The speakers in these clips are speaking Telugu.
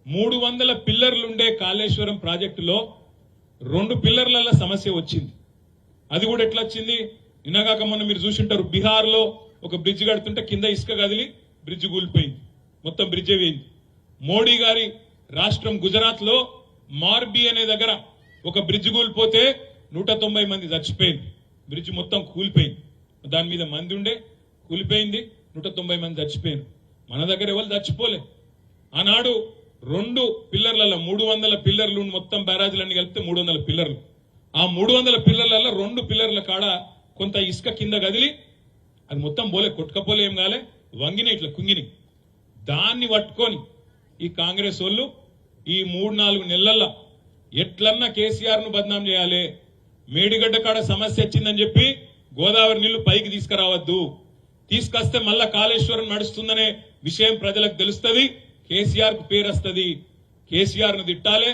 300 పిల్లర్లుండే కాళేశ్వరం ప్రాజెక్టులో 2 పిల్లర్ల సమస్య వచ్చింది. అది కూడా ఎట్లా వచ్చింది? నిన్నగాక మొన్న మీరు చూసింటారు, బీహార్ లో ఒక బ్రిడ్జ్ కడుతుంటే కింద ఇసుక కదిలి బ్రిడ్జ్ కూలిపోయింది, మొత్తం బ్రిడ్జ్ వేయింది. మోడీ గారి రాష్ట్రం గుజరాత్ లో మార్బీ అనే దగ్గర ఒక బ్రిడ్జ్ కూలిపోతే 190 మంది చచ్చిపోయింది. బ్రిడ్జ్ మొత్తం కూలిపోయింది, దాని మీద మంది ఉండే కూలిపోయింది, 190 మంది చచ్చిపోయింది. మన దగ్గర ఎవరు చచ్చిపోలే. ఆనాడు 2 పిల్లర్లలో 300 పిల్లర్లు, మొత్తం బ్యారాజీలన్నీ కలిపితే 300 పిల్లర్లు. ఆ 300 పిల్లర్లలో 2 పిల్లర్ల కాడ కొంత ఇసుక కింద కదిలి అది మొత్తం పోలే, కొట్టుకపోలే, ఏం కాలే, వంగిన ఇట్లా కుంగిని. దాన్ని పట్టుకొని ఈ కాంగ్రెస్ వాళ్ళు ఈ 3-4 నెలల్లో ఎట్లన్నా కేసీఆర్ ను బదనాం చేయాలి, మేడిగడ్డ కాడ సమస్య వచ్చిందని చెప్పి గోదావరి నీళ్లు పైకి తీసుకురావద్దు, తీసుకొస్తే మళ్ళా కాళేశ్వరం నడుస్తుందనే విషయం ప్రజలకు తెలుస్తుంది, కేసీఆర్ కు పేరు వస్తుంది, కేసీఆర్ ను తిట్టాలి,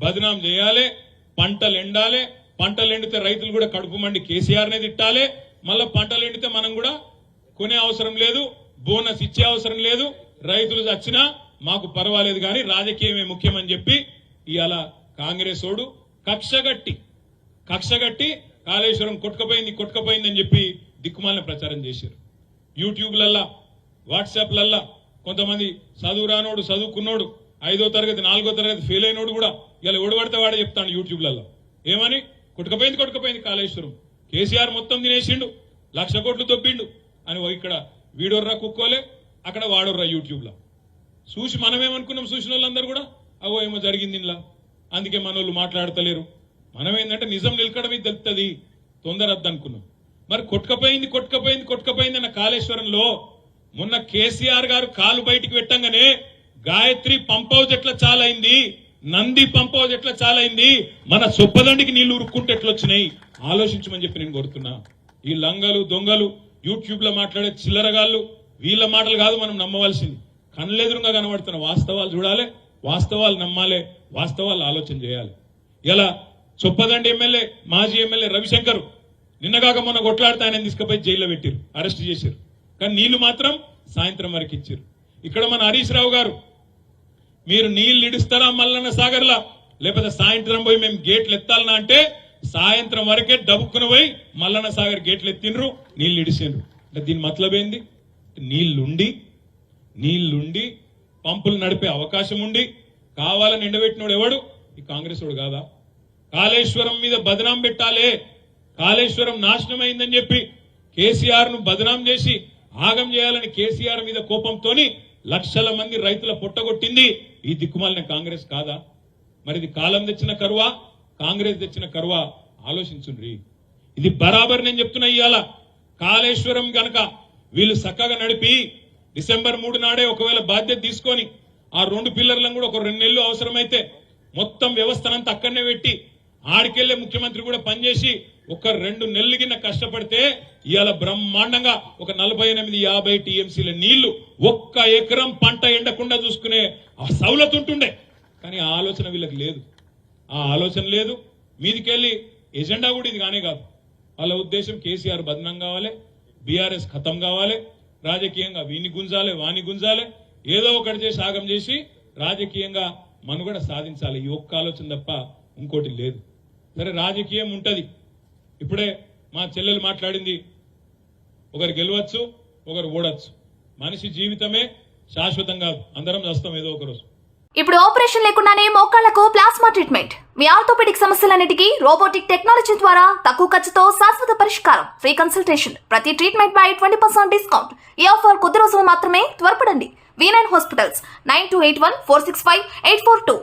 బదనాం చేయాలి, పంటలు ఎండాలి, పంటలు ఎండితే రైతులు కూడా కడుపు మండి కేసీఆర్ నే తిట్టాలి, మళ్ళా పంటలు ఎండితే మనం కూడా కొనే అవసరం లేదు, బోనస్ ఇచ్చే అవసరం లేదు, రైతులు చచ్చినా మాకు పర్వాలేదు కానీ రాజకీయమే ముఖ్యమని చెప్పి ఇవాళ కాంగ్రెస్ ఓడు కక్షగట్టి కాళేశ్వరం కొట్టుకపోయిందని చెప్పి దిక్కుమాలిన ప్రచారం చేశారు. యూట్యూబ్లల్లా, వాట్సాప్లల్లా కొంతమంది చదువు రానోడు, చదువుకున్నోడు, 5వ తరగతి 4వ తరగతి ఫెయిల్ అయినోడు కూడా ఇలా ఓడిపడితే వాడే చెప్తాను యూట్యూబ్లలో. ఏమని? కొట్టుకపోయింది కాళేశ్వరం, కేసీఆర్ మొత్తం తినేసిండు, 1,00,000 కోట్లు దొబ్బిండు అని. ఇక్కడ వీడోర్రా కుక్కోలే, అక్కడ వాడోర్రా యూట్యూబ్ లో చూసి మనమేమనుకున్నాం, చూసిన వాళ్ళందరూ కూడా అవో ఏమో జరిగింది ఇలా, అందుకే మనోళ్ళు మాట్లాడతలేరు. మనం ఏంటంటే నిజం నిలకడమే తెలుస్తుంది, తొందరద్దు అనుకున్నాం. మరి కొట్టుకపోయింది అన్న కాళేశ్వరంలో మొన్న కేసీఆర్ గారు కాలు బయటికి పెట్టంగానే గాయత్రి పంప్ హౌస్ ఎట్లా చాలైంది, నంది పంప్ హౌస్ ఎట్లా చాలైంది, మన సొప్పదండికి నీళ్లు ఉరుక్కుంటే ఎట్లొచ్చినాయి ఆలోచించమని చెప్పి నేను కోరుతున్నా. ఈ లంగలు దొంగలు యూట్యూబ్ లో మాట్లాడే చిల్లరగాళ్ళు వీళ్ళ మాటలు కాదు మనం నమ్మవలసింది, కళ్ళెదురుగా కనబడుతున్న వాస్తవాలు చూడాలి, వాస్తవాలు నమ్మాలి, వాస్తవాలు ఆలోచన చేయాలి. ఇలా చొప్పదండి ఎమ్మెల్యే, మాజీ ఎమ్మెల్యే రవిశంకర్ నిన్నగాక మొన్న కొట్లాడితే ఆయన తీసుకుపోయి జైల్లో పెట్టారు, అరెస్ట్ చేశారు. కానీ నీళ్లు మాత్రం సాయంత్రం వరకు ఇచ్చారు. ఇక్కడ మన హరీష్ రావు గారు, మీరు నీళ్లు ఇడుస్తారా మల్లన్న సాగర్లా, లేకపోతే సాయంత్రం పోయి మేము గేట్లు ఎత్తాలనా అంటే సాయంత్రం వరకే డబ్బుకుని పోయి మల్లన్న సాగర్ గేట్లు ఎత్తిండ్రు, నీళ్లు ఇడిసిండ్రు. అంటే దీని మతలబ్ ఏంది? నీళ్లుండి పంపులు నడిపే అవకాశం ఉండి కావాలని ఎండబెట్టినోడు ఎవడు? ఈ కాంగ్రెస్ వాడు కాదా? కాళేశ్వరం మీద బదనాం పెట్టాలే, కాళేశ్వరం నాశనం అయిందని చెప్పి కేసీఆర్ ను బదనాం చేసి ఆగం చేయాలని కేసీఆర్ మీద కోపంతోని లక్షల మంది రైతుల పొట్టగొట్టింది ఈ దిక్కుమాలిన కాంగ్రెస్ కాదా? మరి ఇది కాలం తెచ్చిన కరువా, కాంగ్రెస్ తెచ్చిన కరువా? ఆలోచించుండ్రి. ఇది బరాబర్ నేను చెప్తున్నా. ఇవాళ కాళేశ్వరం గనక వీళ్ళు చక్కగా నడిపి డిసెంబర్ 3 నాడే ఒకవేళ బాధ్యత తీసుకొని ఆ 2 పిల్లర్లను కూడా ఒక 2 నెలలు అవసరమైతే మొత్తం వ్యవస్థనంతా అక్కడనే పెట్టి ఆడికెళ్లే ముఖ్యమంత్రి కూడా పనిచేసి ఒక 2 నెలలు కింద కష్టపడితే ఇవాళ బ్రహ్మాండంగా ఒక 48-50 టీఎంసీల నీళ్లు ఒక్క ఎకరం పంట ఎండకుండా చూసుకునే సౌలత్ ఉంటుండే. కానీ ఆ ఆలోచన వీళ్ళకి లేదు, ఆ ఆలోచన లేదు. మీదికెళ్లి ఎజెండా కూడా ఇది కానే కాదు. వాళ్ళ ఉద్దేశం కేసీఆర్ బదనం కావాలి, బీఆర్ఎస్ ఖతం కావాలి, రాజకీయంగా వీని గుంజాలి వాని గుంజాలి, ఏదో ఒకటి చేసి ఆగం చేసి రాజకీయంగా మనుగడ సాధించాలి. ఈ ఒక్క ఆలోచన తప్ప ఇంకోటి లేదు. సరే, రాజకీయం ఉంటది. ఇప్పుడే మా చెల్లెలు మాట్లాడింది, ఒకరు గెలవచ్చు ఒకరు ఓడచ్చు, మనిషి జీవితమే శాశ్వతం కాదు, అందరం చేస్తాం ఏదో ఒక రోజు. ఇప్పుడు ఆపరేషన్ లేకుండానే మోకాళ్లకు ప్లాస్మా ట్రీట్మెంట్, మీ ఆర్థోపెడిక్ సమస్యలన్నిటికీ రోబోటిక్ టెక్నాలజీ ద్వారా తక్కువ ఖర్చుతో శాశ్వత పరిష్కారం, ఫ్రీ కన్సల్టేషన్, ప్రతి ట్రీట్మెంట్ పై 20% డిస్కౌంట్. ఈ ఆఫర్ కొద్ది రోజులు మాత్రమే, త్వరపడండి. V9 hospitals 9281465842.